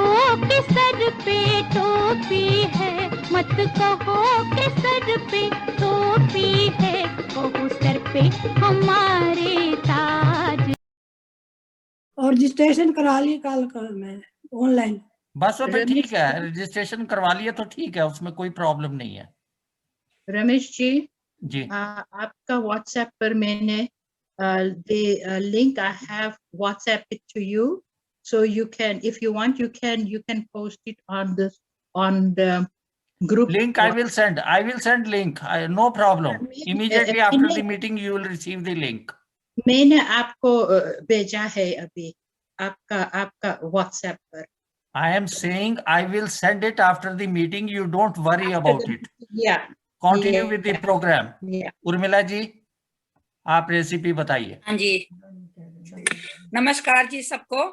कि सर पे टोपी है, मत कहो कि सर पे टोपी है, कहो सर पे हमारे ताज। और रजिस्ट्रेशन करा लिए कल का मैं ऑनलाइन। बस वो तो ठीक है, रजिस्ट्रेशन करवा लिया तो ठीक है, उसमें कोई प्रॉब्लम नहीं है। रमेश जी आपका व्हाट्सएप पर मैंने link I have WhatsApp it to you, so you can, if you want, you can post it on the group link. I will send link. No problem. Immediately after the meeting you will receive the link. मैंने आपको भेजा है अभी आपका WhatsApp पर। I am saying I will send it after the meeting. You don't worry about it. Yeah. Continue with the program. Yeah. Urmila ji, आप recipe बताइए। हाँ जी, नमस्कार जी सबको।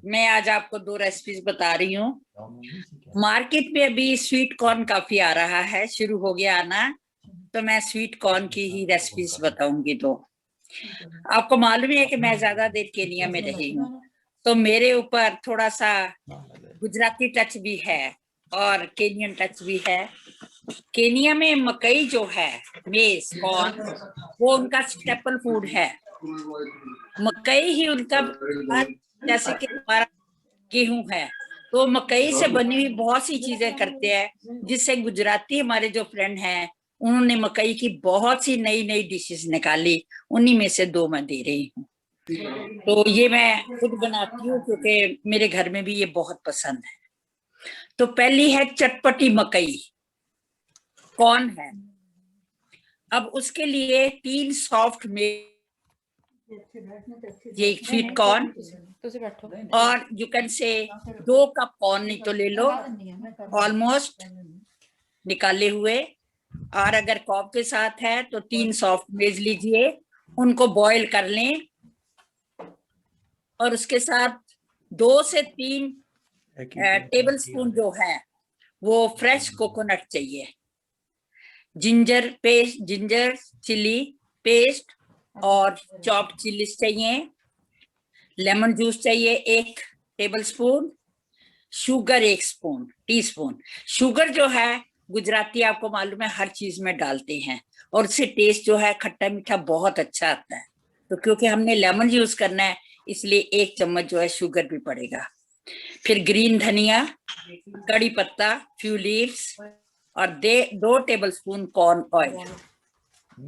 मैं आज आपको 2 रेसिपीज बता रही हूँ। मार्केट में अभी स्वीट कॉर्न काफी आ रहा है, शुरू हो गया आना, तो मैं स्वीट कॉर्न की ही रेसिपीज बताऊंगी। तो आपको मालूम है कि मैं ज्यादा देर केनिया में रही हूँ, तो मेरे ऊपर थोड़ा सा गुजराती टच भी है और केनियन टच भी है। केनिया में मकई जो है, मेज कॉर्न, वो उनका स्टेपल फूड है। मकई ही उनका, जैसे कि हमारा गेहूं है, तो मकई से बनी हुई बहुत सी चीजें करते हैं, जिससे गुजराती हमारे जो फ्रेंड हैं उन्होंने मकई की बहुत सी नई नई डिशेस निकाली, उन्हीं में से 2 मैं दे रही हूँ। तो ये मैं खुद बनाती हूँ क्योंकि मेरे घर में भी ये बहुत पसंद है। तो पहली है चटपटी मकई कॉर्न है। अब उसके लिए 3 सॉफ्ट में ये स्वीट कॉर्न, और you can say 2 cup corn नहीं तो ले लो, ऑलमोस्ट निकाले हुए। और अगर कॉप के साथ है तो 3 सॉफ्ट मेज लीजिए, उनको बॉईल कर लें, और उसके साथ 2 से 3 टेबल स्पून जो है वो फ्रेश कोकोनट चाहिए। Ginger paste, ginger chilli paste और चॉप्ड चिलीज चाहिए। लेमन जूस चाहिए 1 tablespoon. Sugar 1 teaspoon. Sugar जो है गुजराती आपको मालूम है हर चीज में डालते हैं, और उससे टेस्ट जो है खट्टा मीठा बहुत अच्छा आता है। तो क्योंकि हमने लेमन यूज करना है इसलिए 1 चम्मच जो है शुगर भी पड़ेगा। फिर ग्रीन धनिया, कड़ी पत्ता, फ्यू लीव्स, और 2 टेबल स्पून कॉर्न ऑयल,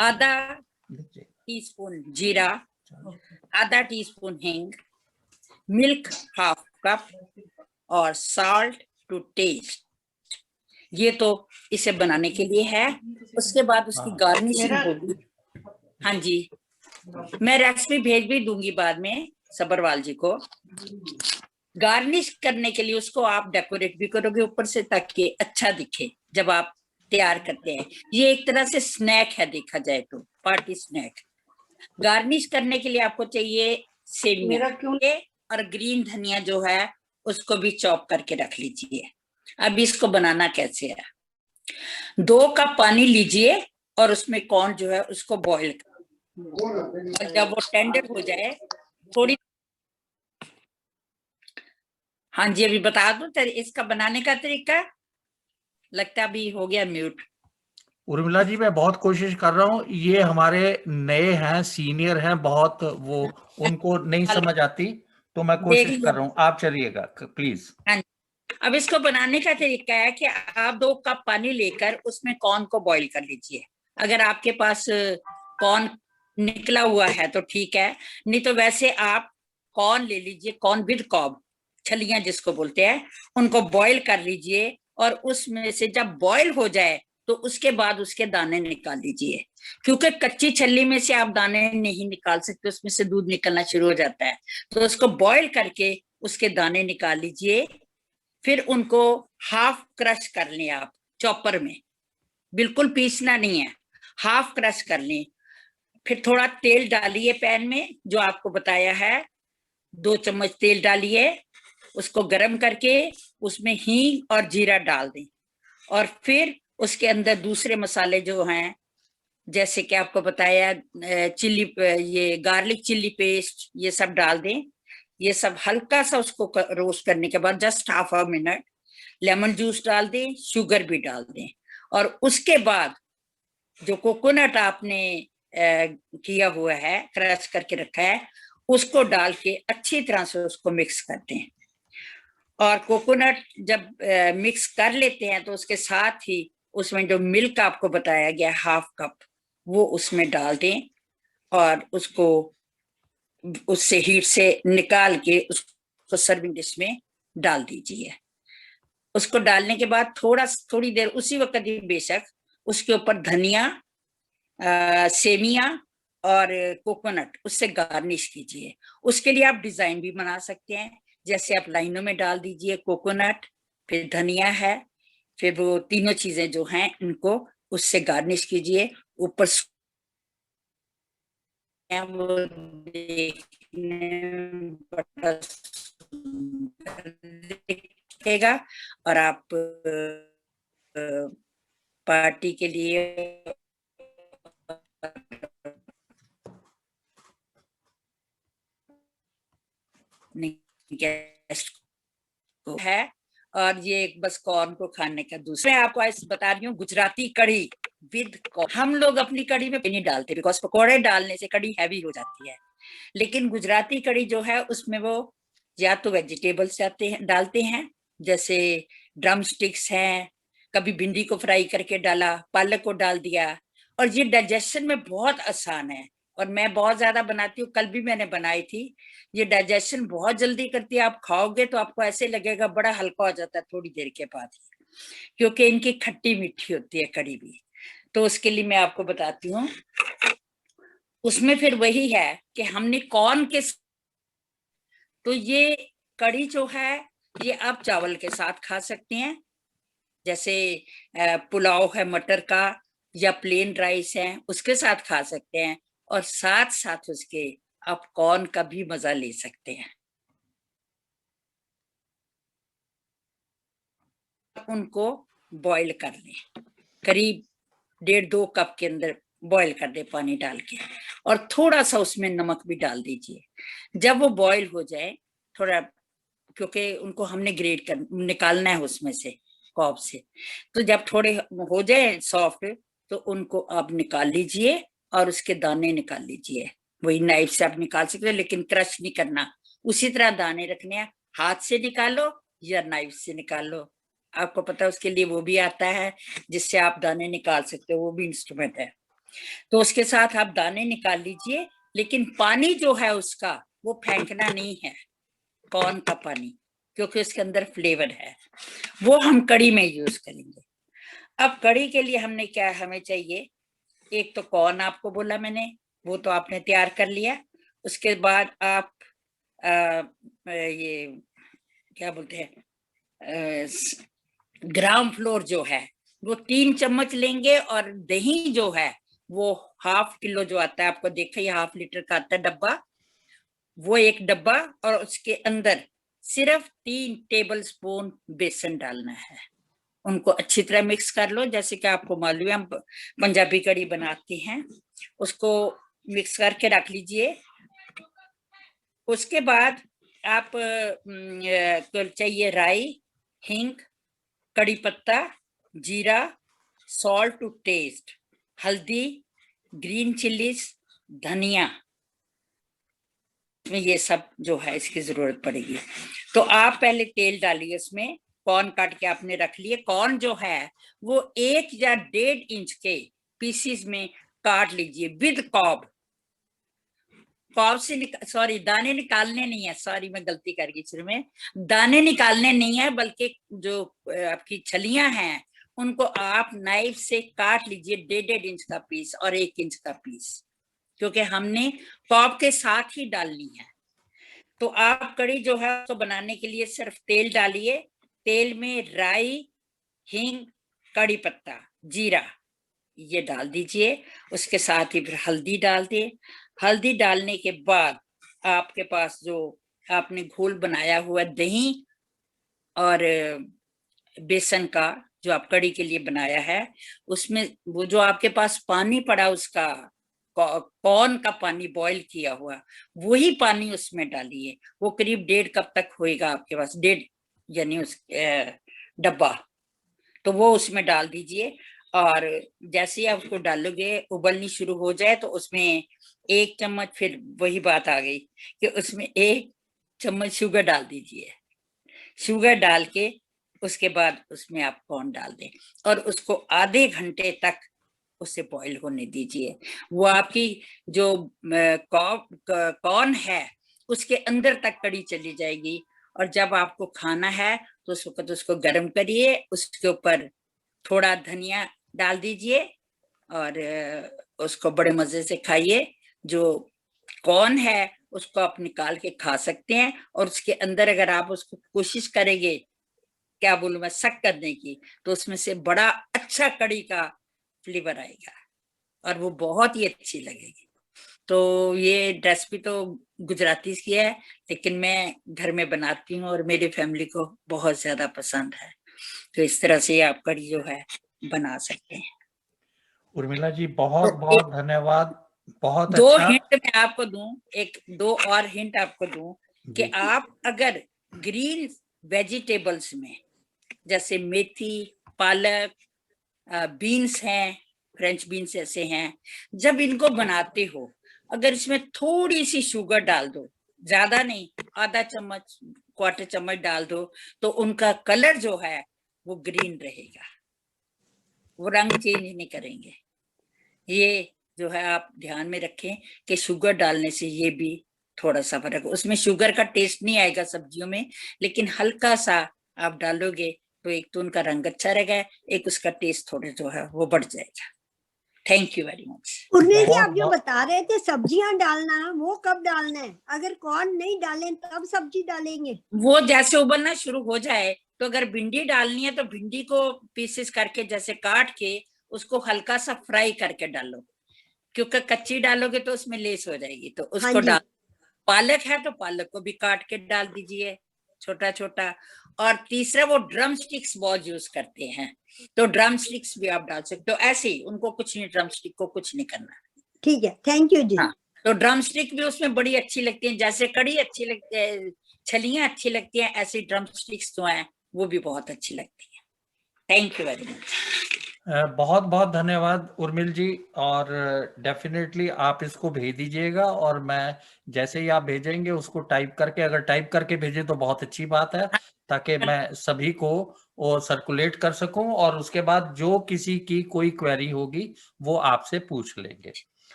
आधा टीस्पून जीरा, आधा टीस्पून हींग, मिल्क हाफ कप, और सॉल्ट टू टेस्ट। ये तो इसे बनाने के लिए है। उसके बाद उसकी गार्निशिंग होगी। हाँ जी, मैं रेसिपी भेज भी दूंगी बाद में सबरवाल जी को। गार्निश करने के लिए उसको आप डेकोरेट भी करोगे ऊपर से, ताकि अच्छा दिखे जब आप तैयार करते हैं। ये एक तरह से स्नैक है, देखा जाए तो पार्टी स्नैक। गार्निश करने के लिए आपको चाहिए सेवियां, और ग्रीन धनिया जो है उसको भी चॉप करके रख लीजिए। अब इसको बनाना कैसे है, 2 कप पानी लीजिए और उसमें कॉर्न जो है उसको बॉईल कर, और जब वो टेंडर हो जाए थोड़ी, हाँ जी अभी बता दूं इसका बनाने का तरीका। लगता अभी हो गया म्यूट। उर्मिला जी, मैं बहुत कोशिश कर रहा हूँ, ये हमारे नए हैं, सीनियर हैं बहुत, वो उनको नहीं समझ आती, तो मैं कोशिश कर रहा हूँ, आप चलिएगा प्लीज। हाँ, अब इसको बनाने का तरीका है कि आप 2 कप पानी लेकर उसमें कॉर्न को बॉईल कर लीजिए। अगर आपके पास कॉर्न निकला हुआ है तो ठीक है, नहीं तो वैसे आप कॉर्न ले लीजिए, कॉर्न विद कॉब, छलियां जिसको बोलते हैं, उनको बॉईल कर लीजिए, और उसमें से जब बॉईल हो जाए तो उसके बाद उसके दाने निकाल लीजिए। क्योंकि कच्ची छल्ली में से आप दाने नहीं निकाल सकते, उसमें से दूध निकलना शुरू हो जाता है। तो उसको बॉईल करके उसके दाने निकाल लीजिए। फिर उनको हाफ क्रश कर लें आप चॉपर में, बिल्कुल पीसना नहीं है, हाफ क्रश कर लें। फिर थोड़ा तेल डालिए पैन में, जो आपको बताया है 2 चम्मच तेल डालिए, उसको गर्म करके उसमें हींग और जीरा डाल दें, और फिर उसके अंदर दूसरे मसाले जो हैं, जैसे कि आपको बताया चिल्ली, ये गार्लिक चिल्ली पेस्ट, ये सब डाल दें। ये सब हल्का सा उसको रोस्ट करने के बाद just half a minute lemon juice डाल दें, शुगर भी डाल दें, और उसके बाद जो कोकोनट आपने किया हुआ है, क्रश करके रखा है, उसको डाल के अच्छी तरह से उसको मिक्स कर दें। और कोकोनट जब मिक्स कर लेते हैं तो उसके साथ ही उसमें जो मिल्क आपको बताया गया 1/2 कप वो उसमें डाल दें और उसको उससे हीट से निकाल के उसको सर्विंग डिश में डाल दीजिए। उसको डालने के बाद थोड़ी देर उसी वक्त ही बेशक उसके ऊपर धनिया, सेमिया और कोकोनट उससे गार्निश कीजिए। उसके लिए आप डिजाइन भी बना सकते हैं, जैसे आप लाइनों में डाल दीजिए कोकोनट, फिर धनिया है, फिर वो तीनों चीजें जो हैं इनको उससे गार्निश कीजिए। ऊपर वो देखने में बड़ा सुंदर दिखेगा और आप पार्टी के लिए गेस्ट को है। और ये एक बस कॉर्न को खाने का दूसरा, मैं आपको ऐसे बता रही हूँ गुजराती कढ़ी विद कॉर्न। हम लोग अपनी कढ़ी में नहीं डालते बिकॉज पकौड़े डालने से कढ़ी हैवी हो जाती है, लेकिन गुजराती कढ़ी जो है उसमें वो या तो वेजिटेबल्स डालते हैं, जैसे ड्रम स्टिक्स हैं, कभी भिंडी को फ्राई करके डाला, पालक को डाल दिया, और ये डाइजेशन में बहुत आसान है और मैं बहुत ज्यादा बनाती हूँ। कल भी मैंने बनाई थी। ये डाइजेशन बहुत जल्दी करती है, आप खाओगे तो आपको ऐसे लगेगा बड़ा हल्का हो जाता है थोड़ी देर के बाद, क्योंकि इनकी खट्टी मीठी होती है कढ़ी भी। तो उसके लिए मैं आपको बताती हूँ, उसमें फिर वही है कि हमने कॉर्न के, तो ये कढ़ी जो है ये आप चावल के साथ खा सकते हैं, जैसे पुलाव है मटर का या प्लेन राइस है उसके साथ खा सकते हैं, और साथ साथ उसके आप कॉर्न का भी मजा ले सकते हैं। उनको बॉईल कर लें, करीब 1.5-2 कप के अंदर बॉईल कर दे पानी डाल के, और थोड़ा सा उसमें नमक भी डाल दीजिए। जब वो बॉईल हो जाए थोड़ा, क्योंकि उनको हमने ग्रेट कर निकालना है उसमें से कॉब से, तो जब थोड़े हो जाए सॉफ्ट तो उनको आप निकाल लीजिए और उसके दाने निकाल लीजिए। वही नाइफ से आप निकाल सकते हो, लेकिन क्रश नहीं करना, उसी तरह दाने रखने हैं। हाथ से निकालो या नाइफ से निकाल लो, आपको पता है उसके लिए वो भी आता है जिससे आप दाने निकाल सकते हो, वो भी इंस्ट्रूमेंट है। तो उसके साथ आप दाने निकाल लीजिए, लेकिन पानी जो है उसका वो फेंकना नहीं है, कॉर्न का पानी, क्योंकि उसके अंदर फ्लेवर है, वो हम कढ़ी में यूज करेंगे। अब कढ़ी के लिए हमने क्या हमें चाहिए, एक तो कॉर्न आपको बोला मैंने, वो तो आपने तैयार कर लिया। उसके बाद आप ये क्या बोलते हैं, ग्राम फ्लोर जो है वो 3 चम्मच लेंगे, और दही जो है वो 1/2 किलो जो आता है, आपको देखा ये 1/2 लीटर का आता है डब्बा, वो एक डब्बा, और उसके अंदर सिर्फ 3 टेबल स्पून बेसन डालना है। उनको अच्छी तरह मिक्स कर लो, जैसे कि आपको मालूम है हम पंजाबी कढ़ी बनाते हैं, उसको मिक्स करके रख लीजिए। उसके बाद आप चाहिए राई, हिंग, कड़ी पत्ता, जीरा, सॉल्ट टू टेस्ट, हल्दी, ग्रीन चिलीज, धनिया, ये सब जो है इसकी जरूरत पड़ेगी। तो आप पहले तेल डालिए, उसमें कॉर्न काट के आपने रख लिए, कॉर्न जो है वो 1 या 1.5 इंच के पीसीज में काट लीजिए विद कॉब। कॉब से सॉरी दाने निकालने नहीं है, सॉरी मैं गलती कर गई शुरू में, दाने निकालने नहीं है, बल्कि जो आपकी छलियां हैं उनको आप नाइफ से काट लीजिए 1.5 इंच का पीस और 1 इंच का पीस, क्योंकि हमने कॉब के साथ ही डालनी है। तो आप कढ़ी जो है उसको बनाने के लिए सिर्फ तेल डालिए, तेल में राई, हिंग, कड़ी पत्ता, जीरा ये डाल दीजिए, उसके साथ ही फिर हल्दी डाल दिए। हल्दी डालने के बाद आपके पास जो आपने घोल बनाया हुआ दही और बेसन का जो आप कढ़ी के लिए बनाया है, उसमें वो जो आपके पास पानी पड़ा उसका कॉर्न का पानी बॉईल किया हुआ, वही पानी उसमें डालिए। वो करीब 1.5 कप तक होएगा आपके पास, 1.5 यानी उस डब्बा, तो वो उसमें डाल दीजिए। और जैसे ही आप उसको डालोगे, उबलनी शुरू हो जाए तो उसमें 1 चम्मच, फिर वही बात आ गई कि उसमें 1 चम्मच शुगर डाल दीजिए। शुगर डाल के उसके बाद उसमें आप कॉर्न डाल दें और उसको आधे घंटे तक उसे बॉईल होने दीजिए। वो आपकी जो कॉर्न है उसके अंदर तक कड़ी चली जाएगी। और जब आपको खाना है तो उस वक्त उसको गर्म करिए, उसके ऊपर थोड़ा धनिया डाल दीजिए और उसको बड़े मजे से खाइए। जो कॉर्न है उसको आप निकाल के खा सकते हैं, और उसके अंदर अगर आप उसको कोशिश करेंगे, क्या बोलूं मैं, सक करने की, तो उसमें से बड़ा अच्छा कड़ी का फ्लेवर आएगा और वो बहुत ही अच्छी लगेगी। तो ये रेसिपी तो गुजराती की है, लेकिन मैं घर में बनाती हूँ और मेरी फैमिली को बहुत ज्यादा पसंद है। तो इस तरह से आप कड़ी जो है बना सकते हैं। उर्मिला जी बहुत बहुत धन्यवाद, बहुत 2 अच्छा। हिंट मैं आपको दूं, 2 और हिंट आपको दूं कि आप अगर ग्रीन वेजिटेबल्स में जैसे मेथी, पालक, बीन्स हैं, फ्रेंच बीन्स ऐसे हैं, जब इनको बनाते हो, अगर इसमें थोड़ी सी शुगर डाल दो, ज्यादा नहीं, आधा चम्मच, 1/4 चम्मच डाल दो, तो उनका कलर जो है वो ग्रीन रहेगा, वो रंग चेंज नहीं करेंगे। ये जो है आप ध्यान में रखें कि शुगर डालने से ये भी थोड़ा सा फर्क, उसमें शुगर का टेस्ट नहीं आएगा सब्जियों में, लेकिन हल्का सा आप डालोगे तो एक तो उनका रंग अच्छा रहेगा, एक उसका टेस्ट थोड़ा जो है वो बढ़ जाएगा। Thank you very much. Urmila ji, आप जो बता रहे थे सब्जियां डालना, वो कब डालना है? अगर कॉर्न नहीं डालें तब सब्जी डालेंगे? वो जैसे उबलना शुरू हो जाए, तो अगर भिंडी डालनी है तो भिंडी को पीसेस करके जैसे काट के उसको हल्का सा फ्राई करके डालो, क्योंकि कच्ची डालोगे तो उसमें लेस हो जाएगी, तो उसको डाल। पालक है तो पालक को भी काट के डाल दीजिए छोटा छोटा। और तीसरा वो ड्रम स्टिक्स बहुत यूज करते हैं, तो ड्रम स्टिक्स भी आप डाल सकते हो। ऐसे ही उनको कुछ नहीं, ड्रम स्टिक को कुछ नहीं करना। ठीक है, थैंक यू जी। हाँ, तो ड्रम स्टिक भी उसमें बड़ी अच्छी लगती है, जैसे कड़ी अच्छी लगती है, छलियां अच्छी लगती हैं, ऐसी ड्रम स्टिक्स जो हैं वो भी बहुत अच्छी लगती है। Thank you very much. बहुत बहुत धन्यवाद उर्मिल जी, और डेफिनेटली आप इसको भेज दीजिएगा, और मैं जैसे ही आप भेजेंगे उसको टाइप करके, अगर टाइप करके भेजें तो बहुत अच्छी बात है, ताकि मैं सभी को वो सर्कुलेट कर सकूं, और उसके बाद जो किसी की कोई क्वेरी होगी वो आपसे पूछ लेंगे।